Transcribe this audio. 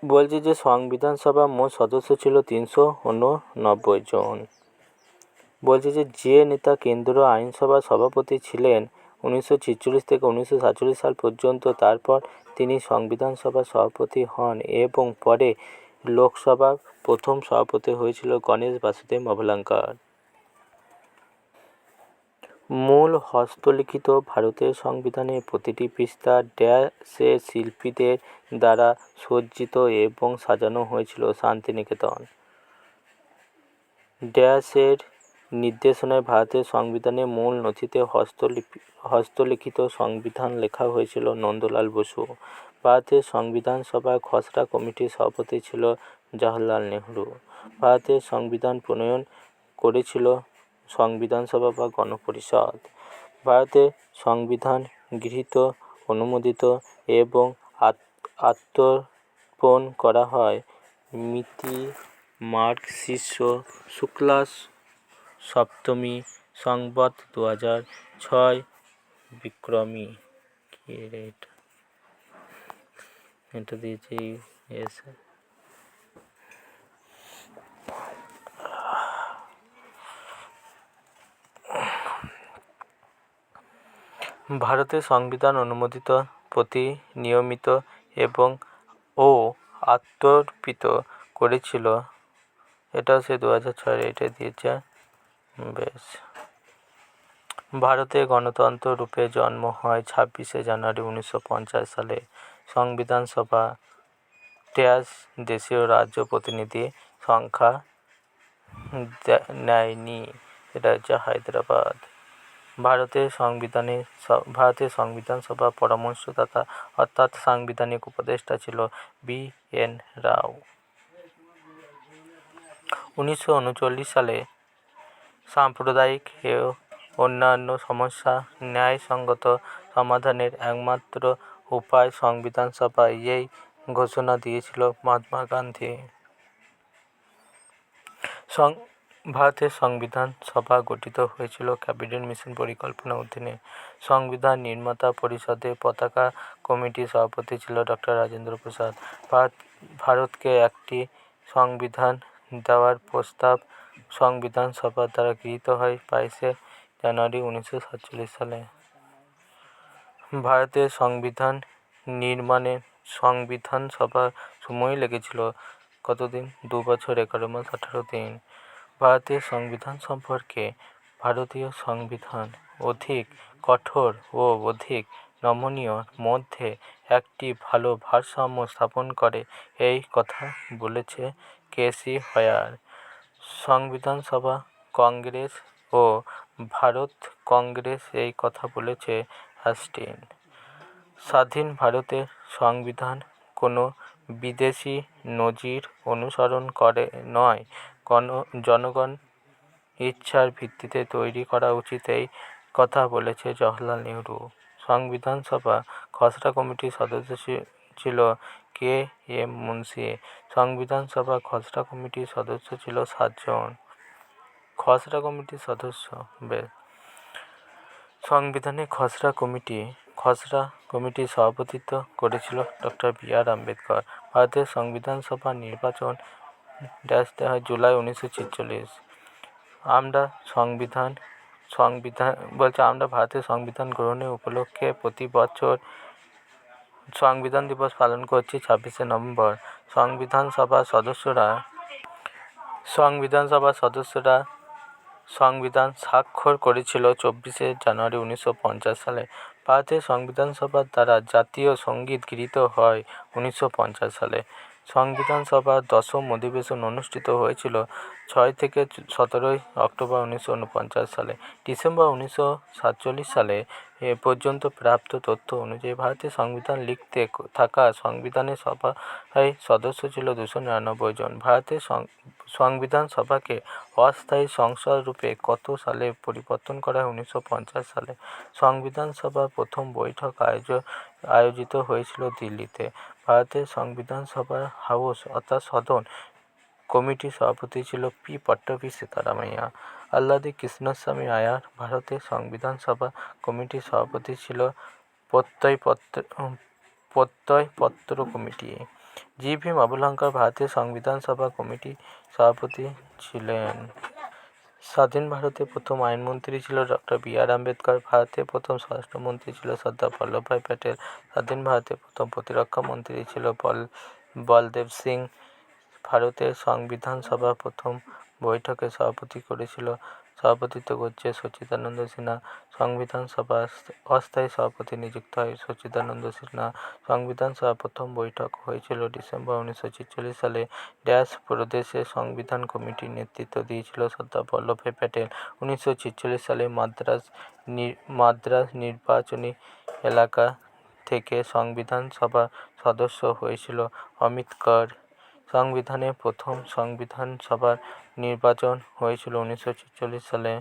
বলছে যে সংবিধান সভা মোট সদস্য ছিল 389 জন। বলছে যে নেতা কেন্দ্রীয় আইনসভার সভাপতি ছিলেন 1946 থেকে 1947 সাল পর্যন্ত, তারপর তিনি সংবিধান সভার সভাপতি হন এবং পরে লোকসভার প্রথম সভাপতি হয়েছিল গণেশ বাসুদেব অভলাঙ্কর। মূল হস্তলিখিত ভারতের সংবিধানের প্রতিটি পৃষ্ঠা ড্যাশের শিল্পীদের দ্বারা সজ্জিত এবং সাজানো হয়েছিল শান্তিনিকেতন। ড্যাশের নির্দেশনায় ভারতের সংবিধানের মূল নথিতে হস্তলিখিত সংবিধান লেখা হয়েছিল নন্দলাল বসু। ভারতের সংবিধান সভার খসড়া কমিটির সভাপতি ছিল জওহরলাল নেহরু। ভারতের সংবিধান প্রণয়ন করেছিল সংবিধান সভা বা গণপরিষদ। ভারতের সংবিধান গৃহীত, অনুমোদিত এবং আত্মর্পণ করা হয় মিতি মার্গশীর্ষ শুক্লা সপ্তমী সংবৎ 2006 বিক্রমী। এটা দিয়েছি ভারতের সংবিধান অনুমোদিত, প্রতি নিয়মিত এবং আত্মর্পিত করেছিল। এটা সে 2006 এটা দিয়েছে। বেশ। ভারতে গণতন্ত্র রূপে জন্ম হয় 26শে জানুয়ারি 1950 সালে। সংবিধান সভা ড্যাশ দেশীয় রাজ্য প্রতিনিধি সংখ্যা নেয়নি। এটা হচ্ছে হায়দ্রাবাদ। ভারতের সংবিধান সভা পরামর্শদাতা অর্থাৎ সাংবিধানিক উপদেষ্টা ছিল বি.এন. রাও। 1939 সালে সাম্প্রদায়িক ও অন্যান্য সমস্যা ন্যায়সঙ্গত সমাধানের একমাত্র উপায় সংবিধান সভা, এই ঘোষণা দিয়েছিল মহাত্মা গান্ধী। ভারতের সংবিধান সভা গঠিত হয়েছিল ক্যাবিনেট মিশন পরিকল্পনার অধীনে। সংবিধান নির্মাতা পরিষদের পতাকা কমিটির সভাপতি ছিল ডক্টর রাজেন্দ্র প্রসাদ। ভারতকে একটি সংবিধান দেওয়ার প্রস্তাব সংবিধান সভার দ্বারা গৃহীত হয় 22শে জানুয়ারি 1947 সালে। ভারতের সংবিধান নির্মাণে সংবিধান সভার সময় লেগেছিল কতদিন? 2 বছর 11 মাস 18 দিন। ভারতের সংবিধান সম্পর্কে ভারতীয় সংবিধান অধিক কঠোর ও অধিক নমনীয় মধ্যে একটি ভালো ভারসাম্য স্থাপন করে, এই কথা বলেছে কেসি হায়ার। সংবিধান সভা কংগ্রেস ও ভারত কংগ্রেস এই কথা বলেছে হাস্টিন। স্বাধীন ভারতের সংবিধান কোনো বিদেশি নজির অনুসরণ করে নয়, জনগণ ইচ্ছার ভিত্তিতে তৈরি করা উচিত, এই কথা বলেছে জওহরলাল নেহরু। সংবিধান সভা খসড়া কমিটির সদস্য ছিল কে এম মুন্সি। সংবিধান সভা খসড়া কমিটির সদস্য ছিল 7 জন। খসড়া কমিটির সদস্য সংবিধানের খসড়া কমিটির সভাপতিত্ব করেছিল ডক্টর বি.আর. আম্বেদকর। ভারতের সংবিধান সভা নির্বাচন ড্যাশ দেওয়া হয় জুলাই 1946। আমরা ভারতের সংবিধান গ্রহণের উপলক্ষে প্রতি বছর সংবিধান দিবস পালন করছি 26শে নভেম্বর। সংবিধান সভার সদস্যরা সংবিধান স্বাক্ষর করেছিল 24শে জানুয়ারি 1950 সালে। ভারতের সংবিধান সভার দ্বারা জাতীয় সঙ্গীত গৃহীত হয় 1950 সালে। সংবিধান সভার 10ম অধিবেশন অনুষ্ঠিত হয়েছিল 6 থেকে 17 অক্টোবর 1949 সালে। ডিসেম্বর 1947 সালে পর্যন্ত প্রাপ্ত তথ্য অনুযায়ী ভারতের সংবিধান লিখতে থাকা সংবিধানের সভায় সদস্য ছিল 299 জন। ভারতের সংবিধান সভাকে অস্থায়ী সংসদ রূপে কত সালে পরিবর্তন করা হয়? 1950 সালে। সংবিধান সভার প্রথম বৈঠক আয়োজিত হয়েছিল দিল্লিতে। ভারতের সংবিধান সভার হাউস অর্থাৎ সদন কমিটির সভাপতি ছিল পি. পট্টবী সীতারামাইয়া। আল্লাদি কৃষ্ণস্বামী আয়ার। ভারতের সংবিধান সভা কমিটির সভাপতি ছিল প্রত্যয়পত্র কমিটি। জি.ভি. মাভূলঙ্কার ভারতীয় সংবিধান সভা কমিটির সভাপতি ছিলেন। স্বাধীন ভারতের প্রথম আইনমন্ত্রী ছিল ডক্টর বি.আর. আম্বেদকর। ভারতের প্রথম স্বরাষ্ট্রমন্ত্রী ছিল সর্দার বল্লভভাই প্যাটেল। স্বাধীন ভারতের প্রথম প্রতিরক্ষা মন্ত্রী ছিল বলদেব সিং। ভারতের সংবিধান সভা প্রথম বৈঠকে সভাপতিত্ব করছে সচ্চিদানন্দ সিনহা। সংবিধান সভার অস্থায়ী সভাপতি নিযুক্ত হয় সচ্চিদানন্দ সিনহা। সংবিধান সভার প্রথম বৈঠক হয়েছিল ডিসেম্বর 1946 সালে। প্রদেশের সংবিধান কমিটির নেতৃত্ব দিয়েছিল সর্দার বল্লভভাই প্যাটেল। 1946 সালে মাদ্রাজ নির্বাচনী এলাকা থেকে সংবিধান সভার সদস্য হয়েছিল আম্বেদকর। সংবিধানের প্রথম সংবিধান সভার নির্বাচন হয়েছিল 1946 সালে।